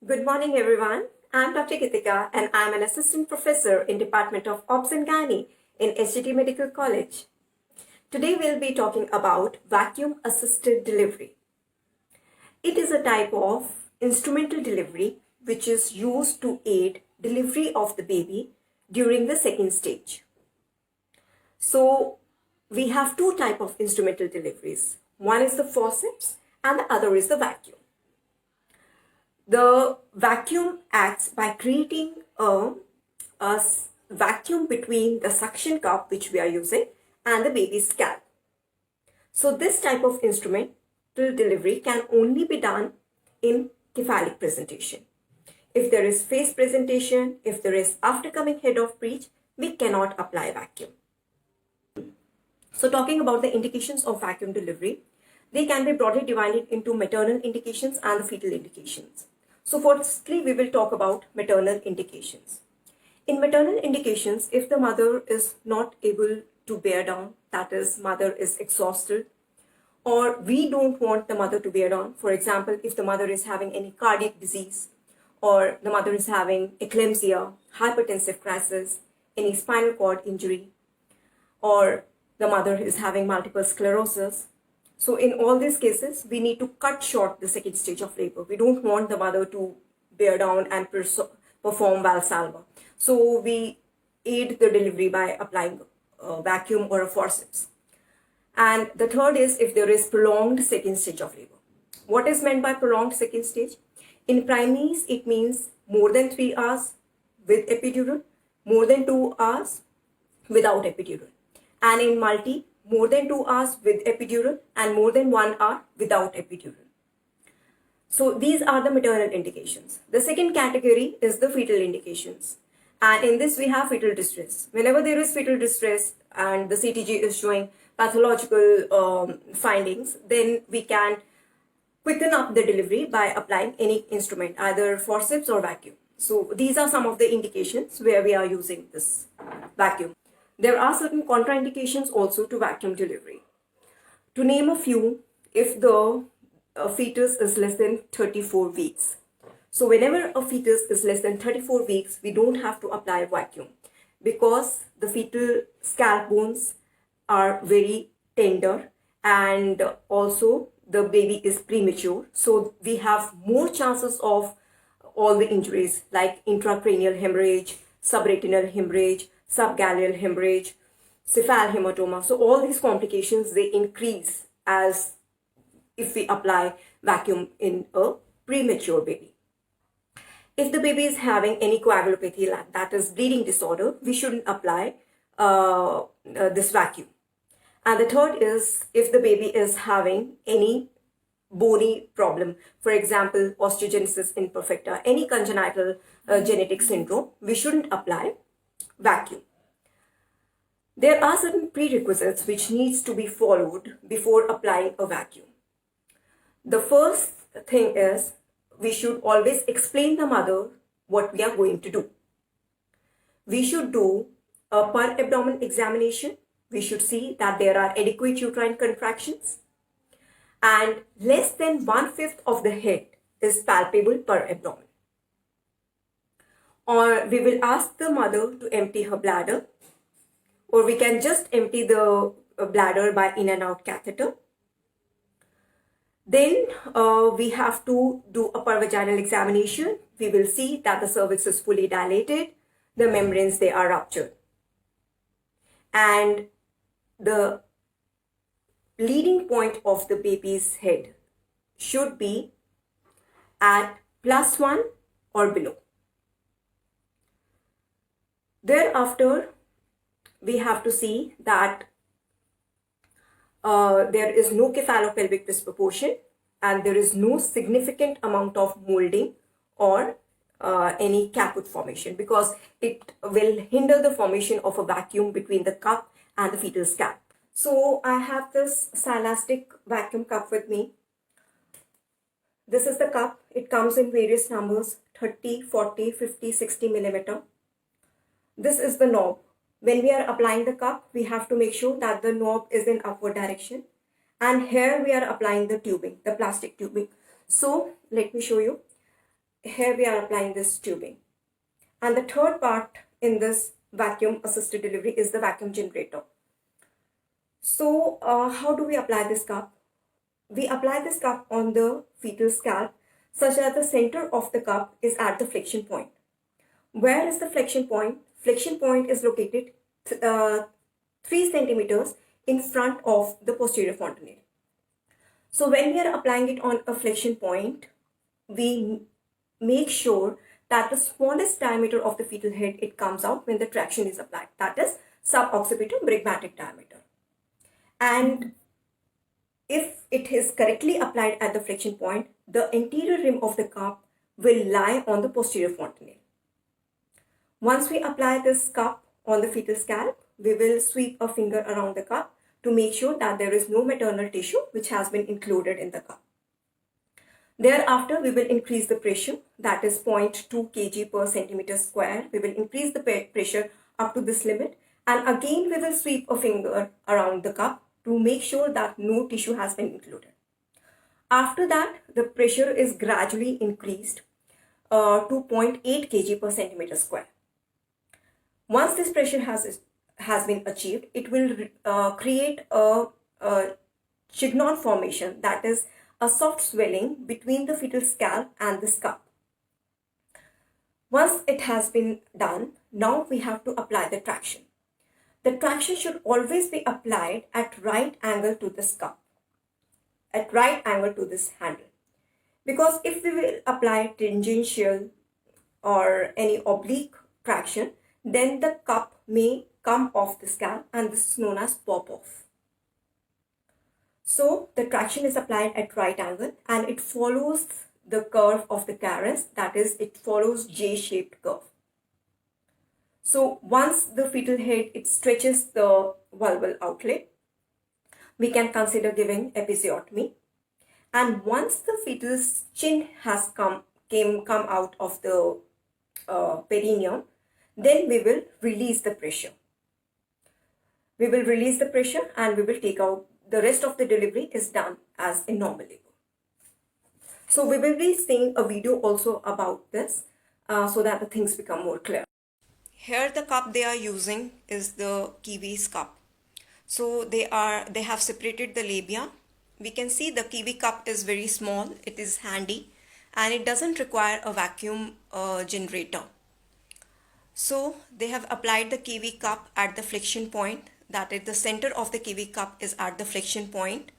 Good morning, everyone. I'm Dr. Gitika, and I'm an assistant professor in Department of Obs and Gynae in SGT Medical College. Today, we'll be talking about vacuum-assisted delivery. It is a type of instrumental delivery which is used to aid delivery of the baby during the second stage. So, we have two types of instrumental deliveries. One is the forceps and the other is the vacuum. The vacuum acts by creating a vacuum between the suction cup which we are using and the baby's scalp. So this type of instrumental delivery can only be done in cephalic presentation. If there is face presentation, if there is after coming head of breech, we cannot apply vacuum. So talking about the indications of vacuum delivery, they can be broadly divided into maternal indications and the fetal indications. So firstly, we will talk about maternal indications. In maternal indications, if the mother is not able to bear down, that is, mother is exhausted, or we don't want the mother to bear down. For example, if the mother is having any cardiac disease, or the mother is having eclampsia, hypertensive crisis, any spinal cord injury, or the mother is having multiple sclerosis. So in all these cases, we need to cut short the second stage of labor. We don't want the mother to bear down and perform Valsalva. So we aid the delivery by applying a vacuum or a forceps. And the third is if there is prolonged second stage of labor. What is meant by prolonged second stage? In primaries, it means more than 3 hours with epidural, more than 2 hours without epidural. And in multi, more than 2 hours with epidural and more than 1 hour without epidural. So these are the maternal indications. The second category is the fetal indications. And in this we have fetal distress. Whenever there is fetal distress and the CTG is showing pathological findings, then we can quicken up the delivery by applying any instrument, either forceps or vacuum. So these are some of the indications where we are using this vacuum. There are certain contraindications also to vacuum delivery. To name a few, if the fetus is less than 34 weeks. So whenever a fetus is less than 34 weeks, we don't have to apply vacuum because the fetal scalp bones are very tender and also the baby is premature. So we have more chances of all the injuries like intracranial hemorrhage, subretinal hemorrhage, subgaleal hemorrhage, cephal hematoma. So all these complications, they increase as if we apply vacuum in a premature baby. If the baby is having any coagulopathy, that is bleeding disorder, we shouldn't apply this vacuum. And the third is if the baby is having any bony problem, for example, osteogenesis imperfecta, any congenital genetic syndrome, we shouldn't apply vacuum. There are certain prerequisites which needs to be followed before applying a vacuum. The first thing is we should always explain the mother what we are going to do. We should do a per abdomen examination. We should see that there are adequate uterine contractions and less than 1/5 of the head is palpable per abdomen. Or we will ask the mother to empty her bladder, or we can just empty the bladder by in and out catheter. Then we have to do a pervaginal examination. We will see that the cervix is fully dilated, the membranes, they are ruptured. And the leading point of the baby's head should be at +1 or below. Thereafter, we have to see that there is no cephalopelvic disproportion and there is no significant amount of molding or any caput formation, because it will hinder the formation of a vacuum between the cup and the fetal scalp. So I have this Silastic vacuum cup with me. This is the cup. It comes in various numbers, 30, 40, 50, 60 millimeter. This is the knob. When we are applying the cup, we have to make sure that the knob is in upward direction. And here we are applying the tubing, the plastic tubing. So let me show you. here we are applying this tubing. And the third part in this vacuum assisted delivery is the vacuum generator. So how do we apply this cup? We apply this cup on the fetal scalp such that the center of the cup is at the flexion point. Where is the flexion point? Flexion point is located 3 centimeters in front of the posterior fontanelle. So when we are applying it on a flexion point, we make sure that the smallest diameter of the fetal head, it comes out when the traction is applied. That is suboccipital brachmatic diameter. And if it is correctly applied at the flexion point, the anterior rim of the cup will lie on the posterior fontanelle. Once we apply this cup on the fetal scalp, we will sweep a finger around the cup to make sure that there is no maternal tissue which has been included in the cup. Thereafter, we will increase the pressure, that is 0.2 kg per centimeter square. We will increase the pressure up to this limit, and again we will sweep a finger around the cup to make sure that no tissue has been included. After that, the pressure is gradually increased to 0.8 kg per centimeter square. Once this pressure has been achieved, it will create a chignon formation, that is a soft swelling between the fetal scalp and this cup. Once it has been done, now we have to apply the traction. The traction should always be applied at right angle to this cup, at right angle to this handle. Because if we will apply tangential or any oblique traction, then the cup may come off the scalp, and this is known as pop off. So the traction is applied at right angle and it follows the curve of the caress, that is, it follows J-shaped curve. So once the fetal head, it stretches the vulval outlet, we can consider giving episiotomy. And once the fetal's chin has come out of the perineum, then we will release the pressure. We will release the pressure and we will take out. The rest of the delivery is done as in normal labor. So we will be seeing a video also about this so that the things become more clear. Here the cup they are using is the kiwi's cup. So they have separated the labia. We can see the kiwi cup is very small, it is handy, and it doesn't require a vacuum generator. So they have applied the kiwi cup at the flexion point, that is the center of the kiwi cup is at the flexion point.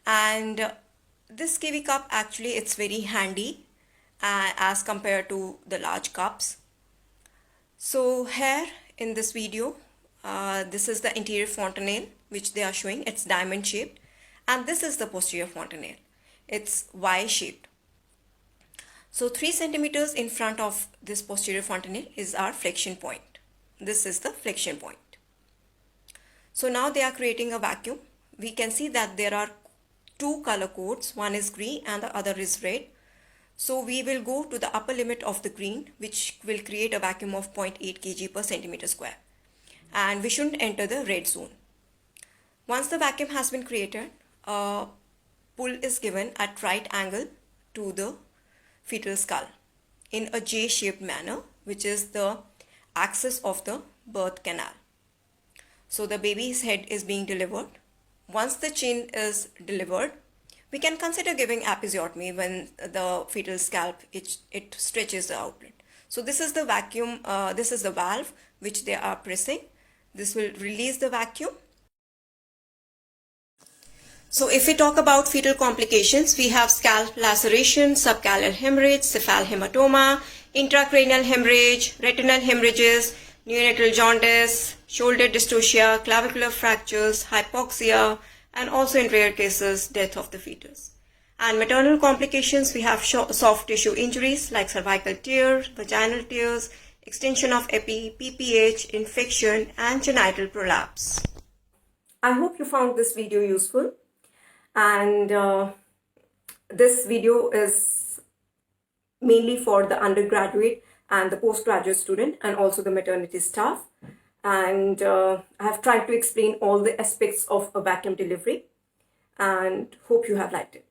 And this kiwi cup actually it's very handy as compared to the large cups. So here in this video, this is the interior fontanelle which they are showing, it's diamond shaped, and this is the posterior fontanelle, it's Y shaped. So 3 centimeters in front of this posterior fontanelle is our flexion point. This is the flexion point. So now they are creating a vacuum. We can see that there are 2 color codes, one is green and the other is red. So we will go to the upper limit of the green, which will create a vacuum of 0.8 kg per centimeter square. And we shouldn't enter the red zone. Once the vacuum has been created, a pull is given at right angle to the fetal skull in a J-shaped manner, which is the axis of the birth canal. So the baby's head is being delivered. Once the chin is delivered, we can consider giving episiotomy when the fetal scalp, it stretches the outlet. So this is the vacuum, this is the valve which they are pressing. This will release the vacuum. So if we talk about fetal complications, we have scalp laceration, subcallar hemorrhage, cephal hematoma, intracranial hemorrhage, retinal hemorrhages, neonatal jaundice, shoulder dystocia, clavicular fractures, hypoxia, and also in rare cases, death of the fetus. And maternal complications, we have soft tissue injuries like cervical tear, vaginal tears, extension of epi, PPH, infection, and genital prolapse. I hope you found this video useful. And this video is mainly for the undergraduate and the postgraduate student and also the maternity staff. And I have tried to explain all the aspects of a vacuum delivery and hope you have liked it.